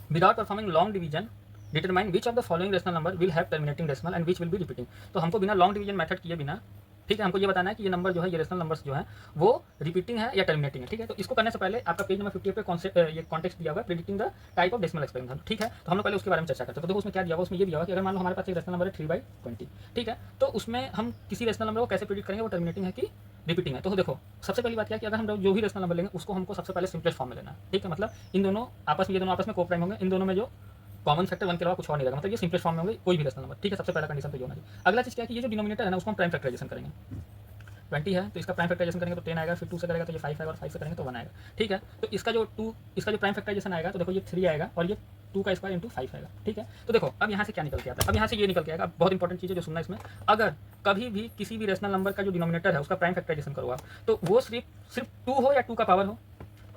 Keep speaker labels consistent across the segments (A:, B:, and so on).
A: Without performing long division determine which of the following rational number will have terminating decimal and which will be repeating. तो हमको बिना long division method किए बिना, ठीक है, हमको ये बताना है कि ये नंबर जो है, ये रेशनल नंबर्स जो है वो रिपीटिंग है या टर्मिनेटिंग है। ठीक है, तो इसको करने से पहले आपका पेज नंबर 58 पे कॉन्सेप्ट ये कॉन्टेक्स्ट दिया हुआ है, predicting the type of decimal experiment. ठीक है, तो हम लोग पहले उसके बारे में चर्चा करते हैं। तो देखो उसमें क्या दिया हुआ, उसमें ये दिया हुआ कि अगर मान लो हमारे पास एक रेशनल नंबर है 3/20, ठीक है, तो उसमें हम किसी रेशनल नंबर को कैसे प्रेडिक्ट करेंगे, वो टर्मिनेटिंग है कि रिपीटिंग है। तो देखो सबसे पहली बात क्या है कि अगर हम जो भी रेशनल नंबर लेंगे उसको हमको सबसे पहले सिंपलेस्ट फॉर्म में लेना है। ठीक है, मतलब इन दोनों आपस में, ये दोनों आपस में को प्राइम होंगे, इन दोनों में जो कॉमन फैक्टर 1 के अलावा कुछ और नहीं रहेगा, मतलब ये सिंपलेस्ट फॉर्म में होंगे कोई भी रेशनल नंबर। ठीक है, सबसे पहला कंडीशन तो ये होना चाहिए। अगला चीज़ क्या है कि ये जो डिनोमिनेटर है ना, उसको हम प्राइम फैक्टराइजेशन करेंगे। 20 है तो इसका प्राइम फैक्टराइजेशन करेंगे तो 10 आएगा, फिर 2 से करेगा तो ये 5 आएगा, और 5 से करेंगे तो 1 आएगा। ठीक है, तो इसका जो प्राइम फैक्टराइजेशन आएगा तो देखो ये 3 आएगा और ये 2 का स्क्वायर इंटू 5 आएगा। ठीक है, तो देखो अब यहाँ से क्या निकल के आता है, अब यहाँ से ये निकल के आएगा, बहुत इंपॉर्टेंट चीज़ है जो सुनना इसमें। अगर कभी भी किसी भी रेशनल नंबर का जो डिनोमिनेटर है उसका प्राइम फैक्टराइजेशन करो आप, तो वो सिर्फ 2 हो या 2 का पावर हो,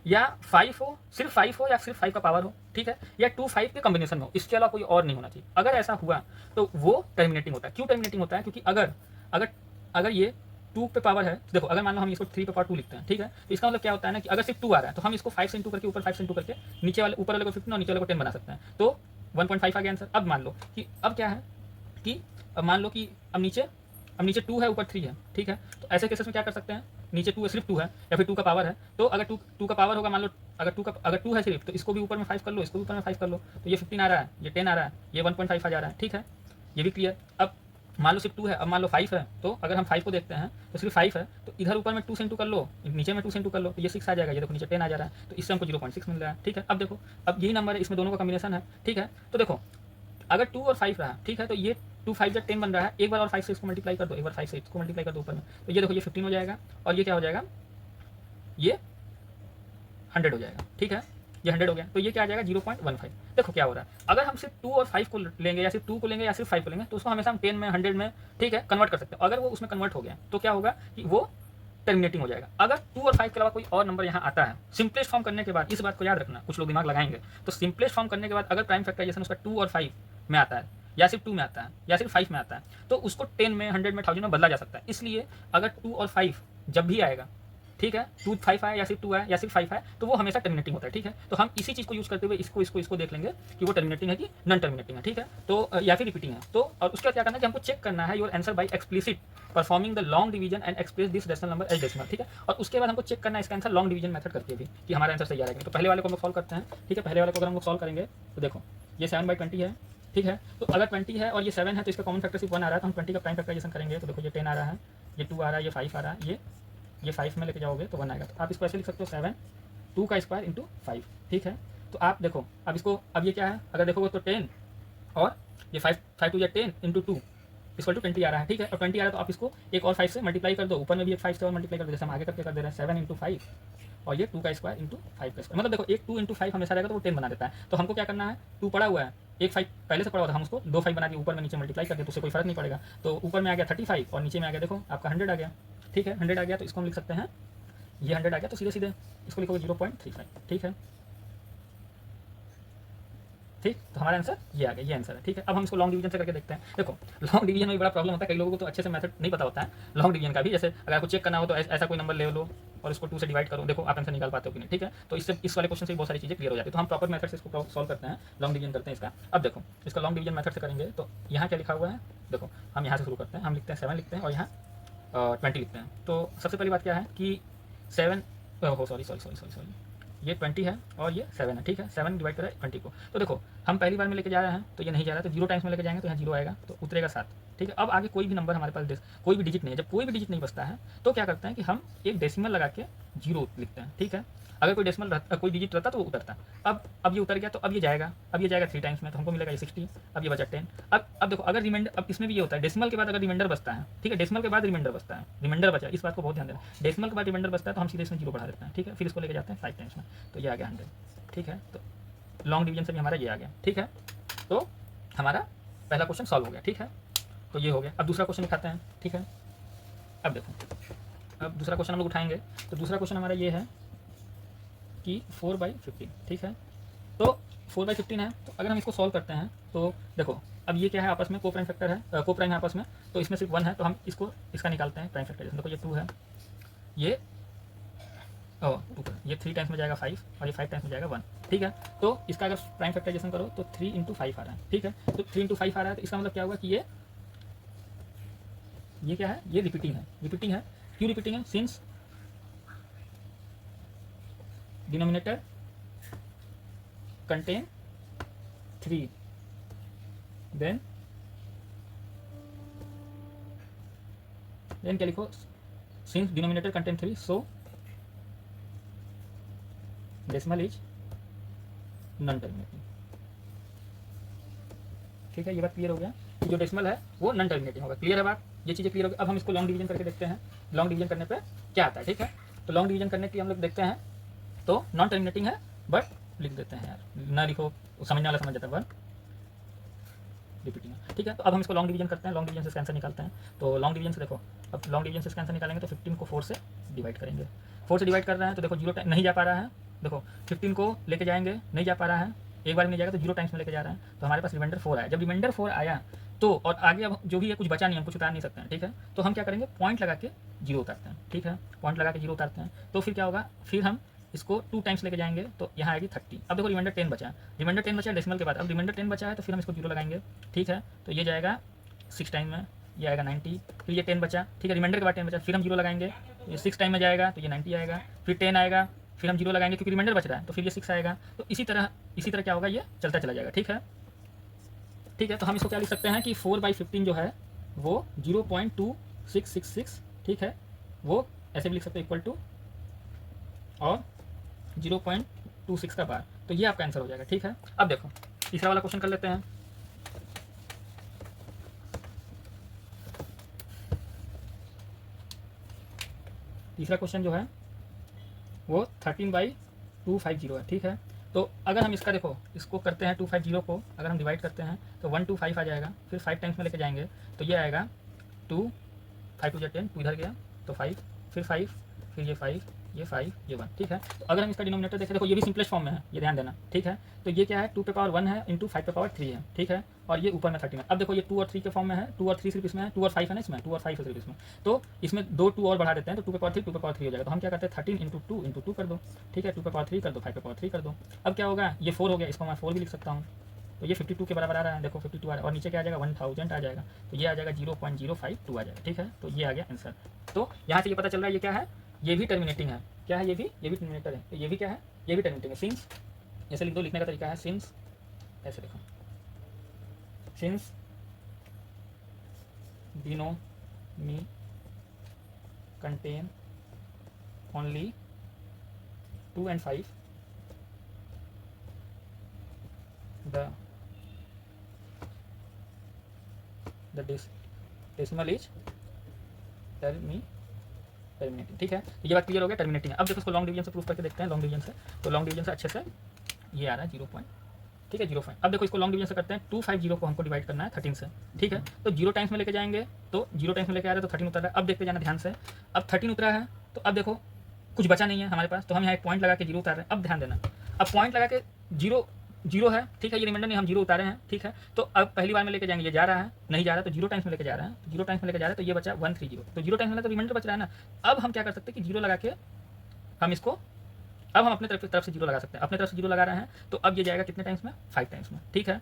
A: या 5 हो, सिर्फ 5 हो या सिर्फ 5 का पावर हो, ठीक है, या 2 5 के कॉम्बिनेशन में हो, इसके अलावा कोई और नहीं होना चाहिए। अगर ऐसा हुआ तो वो टर्मिनेटिंग होता है। क्यों टर्मिनेटिंग होता है? क्योंकि अगर अगर अगर ये 2 पे पावर है, देखो अगर मान लो हम इसको 3 पे पावर 2 लिखते हैं, ठीक है, तो इसका मतलब क्या होता है ना कि अगर सिर्फ 2 आ रहा है तो हम इसको 5 से इंटू करके, ऊपर 5 से इंटू करके, नीचे वाले ऊपर वाले को 15 और नीचे वाले को 10 बना सकते हैं, तो 1.5 आ गया आंसर। अब मान लो कि अब क्या है कि अब मान लो कि अब नीचे 2 है, ऊपर 3 है, ठीक है, तो ऐसे केसेस में क्या कर सकते हैं, नीचे 2 है, सिर्फ 2 है, या फिर 2 का पावर है, तो अगर 2 का पावर होगा, मान लो अगर 2 है सिर्फ, तो इसको भी ऊपर में 5 कर लो, इसको भी ऊपर में 5 कर लो, तो ये 15 आ रहा है, ये 10 आ रहा है, ये 1.5 आ जा रहा है। ठीक है, ये भी क्लियर। अब मान लो सिर्फ 2 है, अब मान लो 5 है, तो अगर हम 5 को देखते हैं तो सिर्फ 5 है, तो इधर ऊपर में 2 से इंटू कर लो, नीचे में 2 से इंटू कर लो, तो ये 6 आ जाएगा, ये देखो नीचे 10 आ जा रहा है, तो इससे हमको 0.6 मिल रहा है। ठीक है, अब देखो अब यही नंबर है, इसमें दोनों का कॉम्बिनेशन है। ठीक है, तो देखो अगर 2 और 5 रहा, ठीक है, तो ये 2 5 जब 10 बन रहा है, एक बार और 5 से इसको मल्टीप्लाई कर दो, एक बार 5 से इसको मल्टीप्लाई कर दो ऊपर में, तो ये देखो ये 15 हो जाएगा, और ये क्या हो जाएगा, ये 100 हो जाएगा। ठीक है, ये 100 हो गया, तो ये क्या आ जाएगा 0.15। देखो क्या हो रहा है, अगर हम सिर्फ 2 और 5 को लेंगे, या सिर्फ 2 को लेंगे, या सिर्फ 5 को लेंगे, तो उसको हमेशा हम 10 में, 100 में, ठीक है, कन्वर्ट कर सकते हैं। अगर वो उसमें कन्वर्ट हो गया तो क्या होगा कि वो टर्मिनेटिंग हो जाएगा। अगर 2 और 5 के अलावा कोई और नंबर यहाँ आता है, सिंपलेस्ट फॉर्म करने के बाद, इस बात को याद रखना, कुछ लोग दिमाग लगाएंगे, तो सिंपलेस्ट फॉर्म करने के बाद अगर प्राइम फैक्टराइजेशन उसका 2 और 5 में आता है, या सिर्फ 2 में आता है, या सिर्फ 5 में आता है, तो उसको 10 में, 100 में, 1000 में बदला जा सकता है। इसलिए अगर 2 और 5 जब भी आएगा, ठीक है, 2 5 आए, या सिर्फ 2 आए, या सिर्फ 5 आए, तो वो हमेशा टर्मिनेटिंग होता है। ठीक है, तो हम इसी चीज़ को यूज़ करते हुए इसको देख लेंगे कि वो टर्मिनेटिंग है कि नॉन टर्मिनेटिंग है। ठीक है, तो या फिर रिपीटिंग है। तो और उसके बाद क्या करना है कि हमको चेक करना है your answer by explicit performing the long division and express this rational number as decimal. ठीक है, और उसके बाद हमको चेक करना है इसका आंसर लॉन्ग डिवीजन मेथड करके भी कि हमारा आंसर सही आ रहा है। तो पहले वाले को हम सॉल्व करते हैं। ठीक है, पहले वाले को अगर हम सॉल्व करेंगे तो देखो ये 7/20 है। ठीक है, तो अगर 20 है और ये 7 है, तो इसका कॉमन फैक्टर सिर्फ 1 आ रहा है, तो हम 20 का प्राइम फैक्टराइजेशन करेंगे, तो देखो ये 10 आ रहा है, ये 2 आ रहा है, ये 5 आ रहा है, ये 5 में लेके जाओगे तो 1 आएगा। तो आप इसको ऐसे लिख सकते हो 7 2 का स्क्वायर इंटू 5। ठीक है, तो आप देखो अब इसको, अब ये क्या है, अगर देखोगे तो 10 और ये 5 टू या 10 इंटू 2 इक्वल टू 20 आ रहा है। ठीक है, और 20 आ रहा है तो आप इसको एक और 5 से मल्टीप्लाई कर दो, ऊपर में भी एक 5 से और मल्टीप्लाई कर दो, जैसे हम आगे करके कर दे रहे हैं 7 इंटू 5 और ये 2 का स्क्वायर इंटू 5 का स्क्वायर। मतलब देखो एक 2 इंटू 5 हमेशा रहेगा तो वो 10 बना देता है। तो हमको क्या करना है, 2 पड़ा हुआ है, एक 5 पहले से पड़ा हुआ था, हम उसको 2 5 बना के ऊपर में नीचे मल्टीप्लाई कर दे, तो उससे कोई फर्क नहीं पड़ेगा। तो ऊपर में आ गया 35 और नीचे में आ गया देखो आपका 100 आ गया। ठीक है, 100 आ गया तो इसको हम लिख सकते हैं, ये 100 आ गया तो सीधे सीधे इसको लिखोगे 0.35। ठीक है, ठीक, तो हमारा आंसर ये आ गया, ये आंसर है। ठीक है, अब हम इसको लॉन्ग डिवीजन से करके देखते हैं। देखो लॉन्ग डिवीजन में बड़ा प्रॉब्लम होता है, कई लोगों को तो अच्छे से मेथड नहीं पता होता है लॉन्ग डिवीजन का भी। जैसे अगर आपको चेक करना हो तो ऐसा कोई नंबर ले लो और इसको 2 से डिवाइड करो, देखो आप आंसर निकाल पाते हो कि नहीं। ठीक है, तो इससे इस वाले क्वेश्चन से बहुत सारी चीज़ें क्लियर हो जाती है। तो हम प्रॉपर मेथड से इसको सॉल्व करते हैं, लॉन्ग डिवीजन करते हैं इसका। अब देखो इसका लॉन्ग डिवीजन मेथड से करेंगे तो यहाँ क्या लिखा हुआ है, देखो हम यहाँ से शुरू करते हैं, हम लिखते हैं 7 लिखते हैं और यहाँ 20 लिखते हैं। तो सबसे पहली बात क्या है कि 7 हो सॉरी ये 20 है और ये 7 है। ठीक है, 7 डिवाइड करा 20 को, तो देखो हम पहली बार में लेके जा रहे हैं तो ये नहीं जा रहा है, तो 0 टाइम्स में लेके जाएंगे तो यहाँ 0 आएगा, तो उतरेगा 7। ठीक है, अब आगे कोई भी नंबर हमारे पास कोई भी डिजिट नहीं है, जब कोई भी डिजिट नहीं बचता है तो क्या करते हैं कि हम एक डेसिमल लगा के 0 लिखते हैं। ठीक है, अगर कोई डेसिमल कोई डिजिट रहता तो वो उतरता। अब ये उतर गया तो अब ये जाएगा 3 टाइम्स में, तो हमको मिलेगा ये 60। अब ये बचा 10। अब देखो अगर रिमाइंडर, अब इसमें भी ये होता है डेसिमल के बाद अगर रिमाइंडर बचता है, ठीक है, डेसिमल के बाद रिमाइंडर बचता है, रिमाइंडर बचा, इस बात को बहुत ध्यान देना, डेसिमल के बाद रिमाइंडर बचता है तो हम सीधे इसमें 0 बढ़ा देते हैं। ठीक है, फिर इसको लेके जाते हैं 5 टाइम्स में, तो ये आ गया 100। ठीक है, तो लॉन्ग डिवीजन से भी हमारा ये आ गया। ठीक है, तो हमारा पहला क्वेश्चन सॉल्व हो गया। ठीक है, तो ये हो गया। अब दूसरा क्वेश्चन उठाते हैं। ठीक है, अब देखो अब दूसरा क्वेश्चन हम लोग उठाएंगे, तो दूसरा क्वेश्चन हमारा ये है कि 4/15। ठीक है, तो 4/15 है, तो अगर हम इसको सॉल्व करते हैं तो देखो अब ये क्या है, आपस में को प्राइम फैक्टर है, को प्राइम है आपस में, तो इसमें सिर्फ 1 है, तो हम इसका निकालते हैं प्राइम फैक्टर। देखो ये 2 है, ये ओह टू, ये 3 टाइम्स में जाएगा 5 और ये 5 टाइम्स में जाएगा 1, ठीक है। तो इसका अगर प्राइम फैक्टराइजेशन करो तो 3 इंटू 5 आ रहा है, ठीक है। तो 3 इंटू 5 आ रहा है तो इसका मतलब क्या होगा कि ये क्या है, ये रिपीटिंग है, रिपीटिंग है। क्यों रिपीटिंग है? सिंस डिनोमिनेटर कंटेन 3 देन क्या लिखो, since denominator contain 3 so decimal is non terminating, ठीक है। ये बात क्लियर हो गया कि जो डेसिमल है वो नॉन टर्मिनेटिंग होगा। क्लियर है बात, ये चीज़ें क्लियर हो गई। अब हम इसको लॉन्ग डिवीजन करके देखते हैं, लॉन्ग डिवीजन करने पे क्या आता है, ठीक है। तो लॉन्ग डिवीजन करने की हम लोग देखते हैं, तो नॉन टर्मिनेटिंग है बट लिख देते हैं यार, ना लिखो, समझने वाला समझ जाता है, 1 रिपीटिंग है, ठीक है। तो अब हम इसको लॉन्ग डिवीजन करते हैं, लॉन्ग डिवीजन से इसका आंसर निकालते हैं। तो लॉन्ग डिवीजन से देखो, अब लॉन्ग डिवीजन से इसका आंसर निकालेंगे तो 15 को 4 से डिवाइड करेंगे, 4 से डिवाइड कर रहे हैं तो देखो 0 टाइम नहीं जा पा रहा है, देखो 15 को लेके जाएंगे नहीं जा पा रहा है, एक बार में नहीं जाएगा तो 0 टाइम्स में लेके जा रहे हैं, तो हमारे पास रिमाइंडर 4 आया। जब रिमाइंडर 4 आया तो और आगे अब जो भी है कुछ बचा नहीं, हम कुछ उतार नहीं सकते हैं, ठीक है। तो हम क्या करेंगे, पॉइंट लगा के 0 उतारते हैं, ठीक है, पॉइंट लगा के 0 उतारते हैं। तो फिर क्या होगा, फिर हम इसको 2 टाइम्स लेके जाएंगे तो यहाँ आएगी 30। अब देखो रिमाइंडर 10 बचा है, रिमाइंडर 10 बचा है डेसिमल के बाद, अब रिमाइंडर 10 बचा है तो फिर हम इसको 0 लगाएंगे, ठीक है। तो ये जाएगा 6 टाइम में, ये आएगा 90, फिर ये 10 बचा, ठीक है, रिमाइंडर के बाद 10 बचा, फिर हम 0 लगाएंगे, ये 6 टाइम में जाएगा तो ये 90 आएगा, फिर 10 आएगा, फिर हम 0 लगाएंगे क्योंकि रिमाइंडर बच रहा है तो फिर ये 6 आएगा। तो इसी तरह क्या होगा, ये चलता चला जाएगा, ठीक है, ठीक है। तो हम इसको क्या लिख सकते हैं कि 4/15 जो है वो 0.2666, ठीक है, वो ऐसे भी लिख सकते हैं इक्वल टू और 0.26 का बार, तो ये आपका आंसर हो जाएगा, ठीक है। अब देखो तीसरा वाला क्वेश्चन कर लेते हैं। तीसरा क्वेश्चन जो है वो 13/250 है, ठीक है। तो अगर हम इसका देखो, इसको करते हैं 250 को अगर हम डिवाइड करते हैं तो 125 आ जाएगा, फिर 5 टाइम्स में लेके जाएंगे तो ये आएगा 2, 5 2 10, 2 इधर गया तो 5, फिर 5, फिर ये 5, ये 5, ये 1, ठीक है। तो अगर हम इसका डिनोमिनेटर देखें, देखो ये भी सिंपलेस्ट फॉर्म में है, ये ध्यान देना, ठीक है। तो ये क्या है, 2 पे पावर 1 है इंटू 5 पे पावर 3 है, ठीक है, और ये ऊपर में 13 है। अब देखो ये 2 और 3 के फॉर्म में है, 2 और 3 सिर्फ इसमें है, 2 और 5 है ना इसमें, 2 और 5 है सिर्फ इसमें, तो इसमें 2 2 और बढ़ा देते हैं तो 2 पे पावर 3 2 पे पावर 3 हो जाएगा। तो हम क्या करते हैं 13 इंटू 2 कर दो, ठीक है, 2 पे पावर 3 कर दो, 5 पे पावर 3 कर दो। अब क्या होगा, ये 4 हो गया, इसको मैं 4 भी लिख सकता हूँ, तो ये 52 के बराबर आ रहा है, देखो 52 आ रहा है, और नीचे क्या आ जाएगा 1000 आ जाएगा, तो ये आ जाएगा 0.052 आ जाएगा, ठीक है। तो ये आ गया आंसर। तो यहाँ से ये पता चल रहा है ये क्या है, ये भी टर्मिनेटिंग है, क्या है, ये भी टर्मिनेटर है, तो ये भी क्या है, ये भी टर्मिनेटिंग है। सिंस ऐसे लिख दो, लिखने का तरीका है सिंस, ऐसे देखो, since denominator contain only 2 and 5 the decimal is terminating, ठीक है। तो ये बात क्लियर हो गया, टर्मिनेटिंग है। अब देखो इसको लॉन्ग डिवीजन से प्रूफ करके देखते हैं, लॉन्ग डिवीजन से, तो लॉन्ग डिवीजन से अच्छे से ये आ रहा है 0 पॉइंट, ठीक है, 0 अब देखो इसको लॉन्ग डिवीजन से करते हैं, 250 को हमको डिवाइड करना है 13 से, ठीक है। तो 0 टाइम्स में लेके जाएंगे तो 0 टाइम्स में लेके आ रहे हैं तो 13 उतर रहा है। अब देखते जाना ध्यान से, अब 13 उतरा है तो अब देखो कुछ बचा नहीं है हमारे पास, तो हम यहाँ एक पॉइंट लगा के 0 उतार रहे हैं। अब ध्यान देना, अब पॉइंट लगा के 0 है, ठीक है, ये रिमाइंडर नहीं, हम 0 उतारे हैं, ठीक है। तो अब पहली बार में लेके जाएंगे, ये जा रहा है नहीं जा रहा, तो 0 टाइम्स में लेके जा रहे हैं, तो 0 टाइम्स में लेके जा रहे हैं तो ये बचा 130, तो 0 टाइम्स में तो रिमाइंडर बच रहा है ना। अब हम क्या कर सकते हैं कि 0 लगा के हम इसको, अब हम अपने तरफ से 0 लगा सकते हैं, अपने तरफ से 0 लगा रहे हैं तो अब ये जाएगा कितने टाइम्स में, 5 टाइम्स में, ठीक है।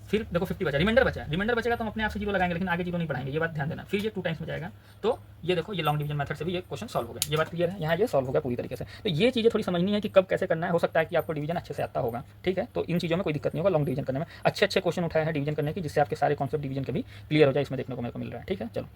A: फिर देखो 50 बचा, रिमाइंडर बचा है, रिमाइंडर बचेगा तो हम अपने आप से 0 लगाएंगे, लेकिन आगे 0 नहीं बढ़ाएंगे, ये बात ध्यान देना। फिर ये 2 टाइम्स में जाएगा, तो ये देखो ये लॉन्ग डिवीजन मेथड से भी ये क्वेश्चन सॉल्व हो गया, ये बात क्लियर है, यहाँ ये सॉल्व हो गया पूरी तरीके से। तो ये चीज़ें थोड़ी समझनी है कि कब कैसे करना है, हो सकता है कि आपको डिवीजन अच्छे से आता होगा, ठीक है। तो इन चीज़ों में कोई दिक्कत नहीं होगा, लॉन्ग डिवीजन करने में अच्छे क्वेश्चन उठाए हैं डिवीजन करने की, जिससे आपके सारे कॉन्सेप्ट डिवीजन के भी क्लियर हो जाए, इसमें देखने को मेरे को मिल रहा है, ठीक है। चलो।